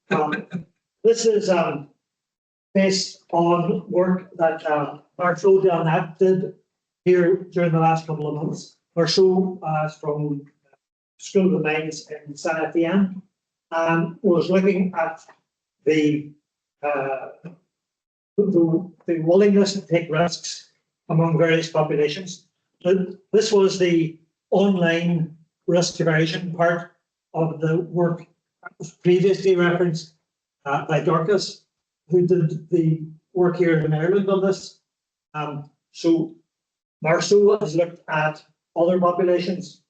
This is based on work that Marceau Delnatte did here during the last couple of months. Marceau is from School of the Mines in Saint Etienne and was looking at the willingness to take risks among various populations. This was the online risk aversion part of the work that was previously referenced by Dorcas, who did the work here in Ireland on this. So Marceau has looked at other populations.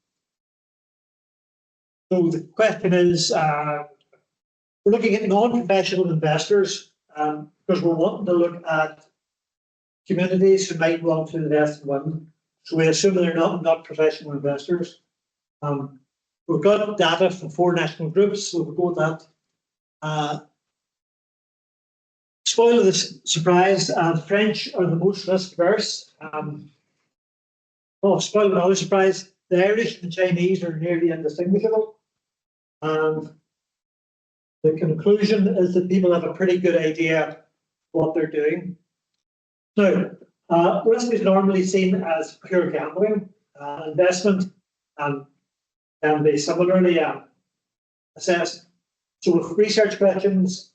So the question is, we're looking at non-professional investors because we're wanting to look at communities who might want to invest in wind. So we assume they're not professional investors. We've got data from 4 national groups, so we'll go with that. Spoil of the surprise, the French are the most risk averse. Spoil of another surprise, the Irish and the Chinese are nearly indistinguishable. And the conclusion is that people have a pretty good idea what they're doing. Now, risk is normally seen as pure gambling. Investment can be similarly assessed. So with research questions,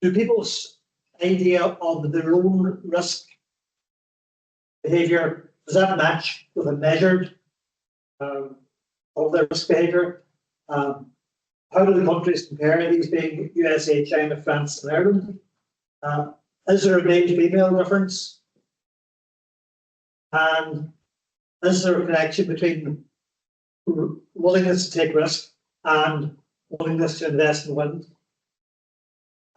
do people's idea of their own risk behaviour, does that match with a measured of their risk behaviour? How do the countries compare, these being USA, China, France and Ireland? Is there a male-female difference? And is there a connection between willingness to take risk and willingness to invest in wind?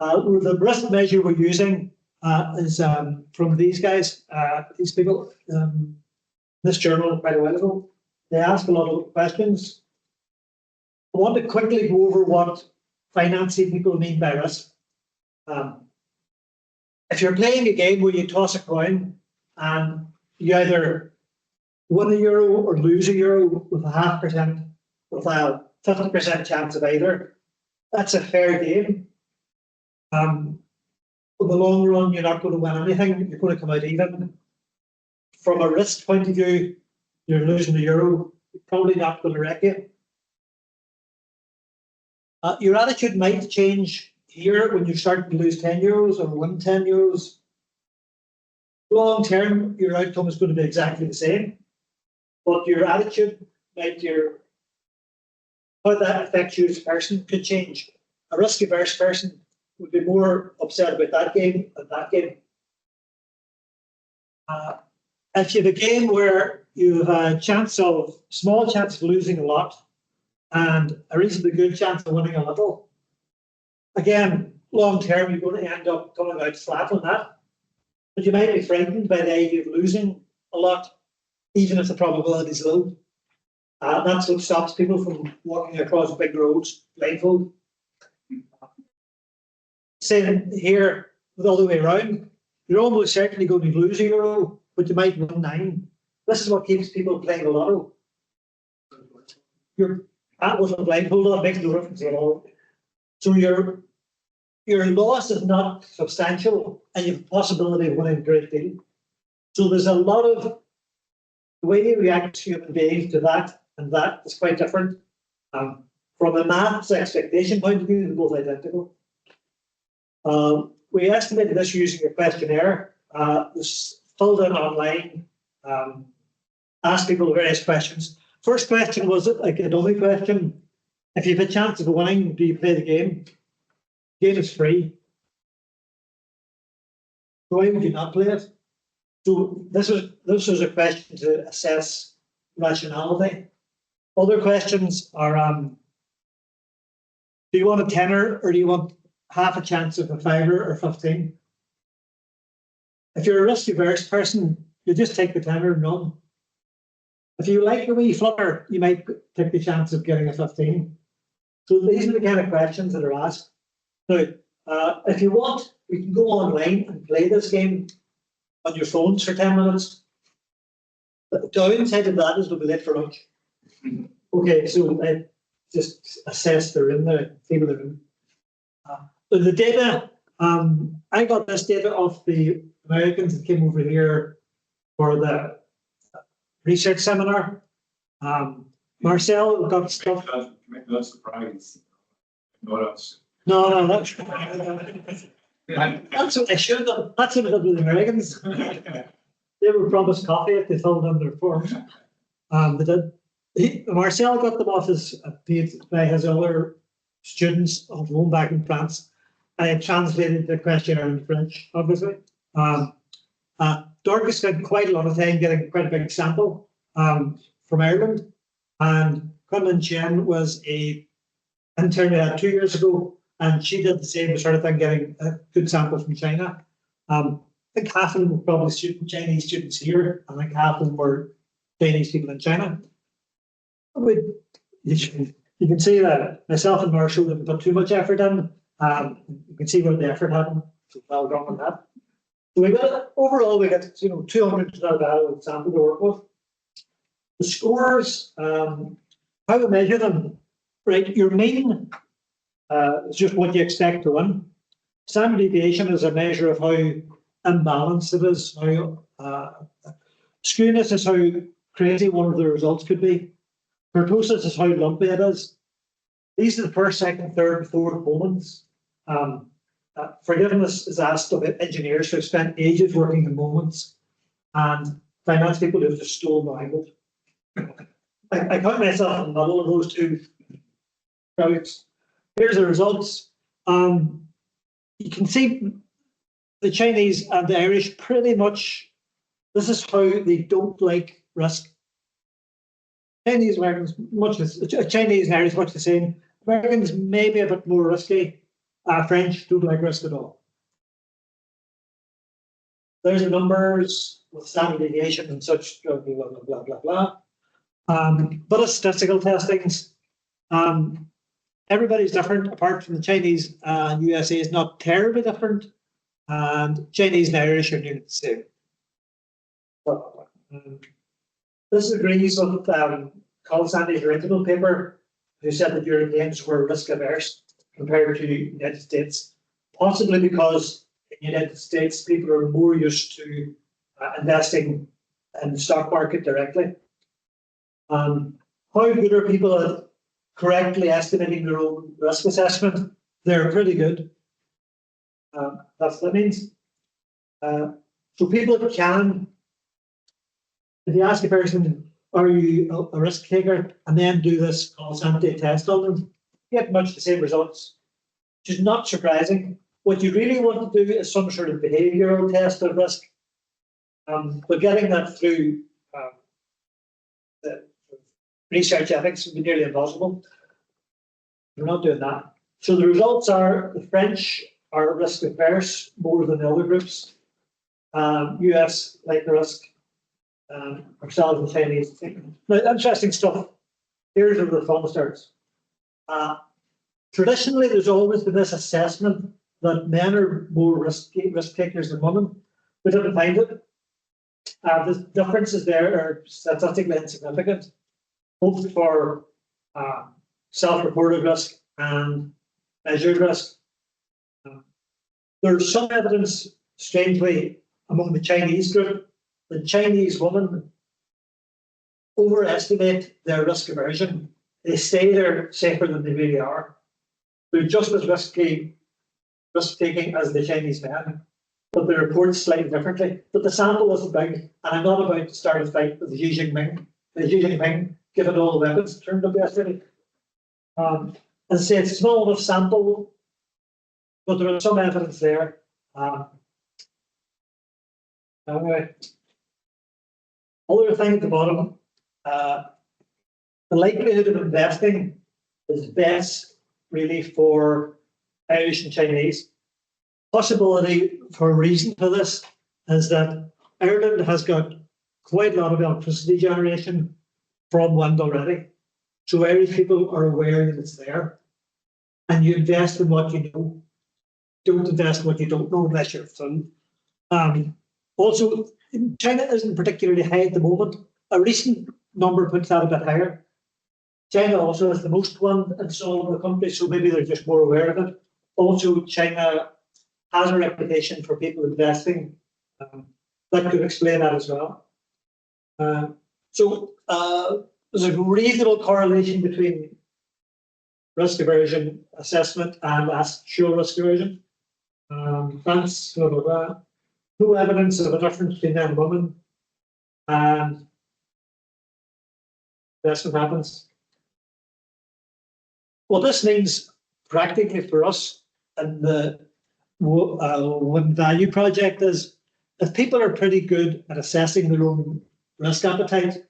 The risk measure we're using is from these guys, these people, this journal quite a while ago. They ask a lot of questions. I want to quickly go over what financing people mean by risk. If you're playing a game where you toss a coin and you either win €1 or lose €1 with 0.5%, with a 50% chance of either, that's a fair game. In the long run, you're not going to win anything. You're going to come out even. From a risk point of view, you're losing €1. You're probably not going to wreck you. Your attitude might change here when you start to lose €10 or win €10. Long term, your outcome is going to be exactly the same, but your attitude might, how that affects you as a person could change. A risk-averse person would be more upset about that game than that game. If you have a game where you have a small chance of losing a lot and a reasonably good chance of winning a little, again, long term, you're going to end up coming out flat on that. But you might be frightened by the idea of losing a lot, even if the probability is low. That's what stops people from walking across big roads blindfold. Same here, with all the way around. You're almost certainly going to lose €1, but you might win 9. This is what keeps people playing the lotto. That wasn't blindfold, that makes no difference at all. So your loss is not substantial, and you have a possibility of winning a great deal. So there's a lot of the way you react as human beings to that and that is quite different. From a maths expectation point of view, they're both identical. We estimated this using a questionnaire. It was filled in online, asked people various questions. First question was like a dummy question. If you have a chance of winning, do you play the game? The game is free. So why would you not play it? So this was a question to assess rationality. Other questions are, do you want a tenner or do you want half a chance of a fiver or 15? If you're a risk-averse person, you just take the tenner and run. If you like the wee flutter, you might take the chance of getting a 15. So these are the kind of questions that are asked. Now, if you want, we can go online and play this game on your phones for 10 minutes. The downside of that is we'll be late for lunch. Okay, so just assess the room there, feel the room. The data, I got this data off the Americans that came over here for the research seminar. Marcel got stuff. Not surprised. What else? No, that's what I should have. That's what I did with the Americans. They were promised coffee if they filled in their forms. They did. Marcel got them off by his other students of home back in France. I translated the questionnaire in French, obviously. Dorcas spent quite a lot of time getting quite a big sample from Ireland, and Kunlin Chen was a intern we had 2 years ago, and she did the same sort of thing, getting a good sample from China. I think half of them were probably Chinese students here, and I think half of them were Chinese people in China. You can see that myself and Marceau didn't put too much effort in. You can see where the effort happened. So well done on that. So we got overall we got 200 sample to work with. The scores, how we measure them, right? Your mean is just what you expect to win. Standard deviation is a measure of how imbalanced it is. How skewness is how crazy one of the results could be. Kurtosis is how lumpy it is. These are the first, second, third, and fourth moments. Forgiveness is asked of engineers who have spent ages working in moments, and finance people who have just stolen the language. I count myself in the middle of those two crowds. Here's the results. You can see the Chinese and the Irish pretty much, this is how they don't like risk. Chinese, Americans, Chinese and Irish much the same. Americans maybe a bit more risky. French don't like risk at all. There's the numbers with standard deviation and such, blah, blah, blah, blah, blah. But it's statistical testings. Everybody's different, apart from the Chinese and USA is not terribly different. And Chinese and Irish are nearly the same. This agrees with Colin Sandy's original paper, who said that Europeans were risk averse compared to the United States, possibly because in the United States people are more used to investing in the stock market directly. How good are people at correctly estimating their own risk assessment? They're pretty good. That's what that means. So people can, if you ask a person, are you a risk taker, and then do this Colin-Sandy test on them, you get much the same results, which is not surprising. What you really want to do is some sort of behavioural test of risk, but getting that through the research ethics would be nearly impossible. We're not doing that. So the results are the French are risk averse more than the other groups. US like the risk. Ourselves and Chinese. Now, interesting stuff. Here's where the fun starts. Traditionally, there's always been this assessment that men are more risk takers than women. We didn't find it. The differences there are statistically insignificant, both for self-reported risk and measured risk. There's some evidence, strangely, among the Chinese group, the Chinese women overestimate their risk aversion. They say they're safer than they really are. They're just as risk-taking as the Chinese men, but they report slightly differently. But the sample wasn't big, and I'm not about to start a fight with Xi Jinping. Xi Jinping, given all the weapons turned up yesterday. As I say, it's a small enough sample, but there is some evidence there. Anyway. Other thing at the bottom, the likelihood of investing is best really for Irish and Chinese. Possibility for a reason for this is that Ireland has got quite a lot of electricity generation from wind already. So Irish people are aware that it's there. And you invest in what you know. Don't invest in what you don't know unless you're full. Also, China isn't particularly high at the moment. A recent number puts that a bit higher. China also has the most wind in some of the countries, so maybe they're just more aware of it. also China has a reputation for people investing. That could explain that as well. So there's a reasonable correlation between risk aversion assessment and actual risk aversion. That's blah, blah, blah. No evidence of a difference between men and women, and that's what happens. What this means practically for us and the One Value project is if people are pretty good at assessing their own risk appetite,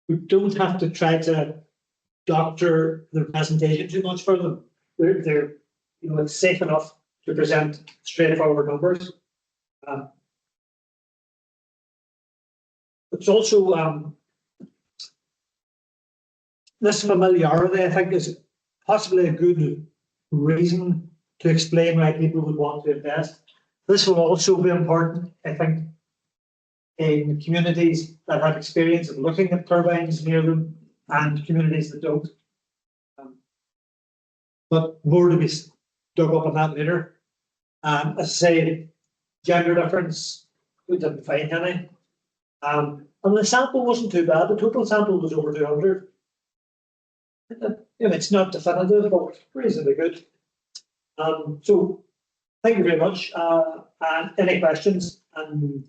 we don't have to try to doctor the presentation too much for them. They're it's safe enough to present straightforward numbers. It's also this familiarity, I think, is possibly a good reason to explain why people would want to invest. This will also be important, I think, in communities that have experience of looking at turbines near them and communities that don't. But more to be dug up on that later. As I say, gender difference, we didn't find any. And the sample wasn't too bad. The total sample was over 200. It's not definitive, but reasonably good. So thank you very much. And any questions? And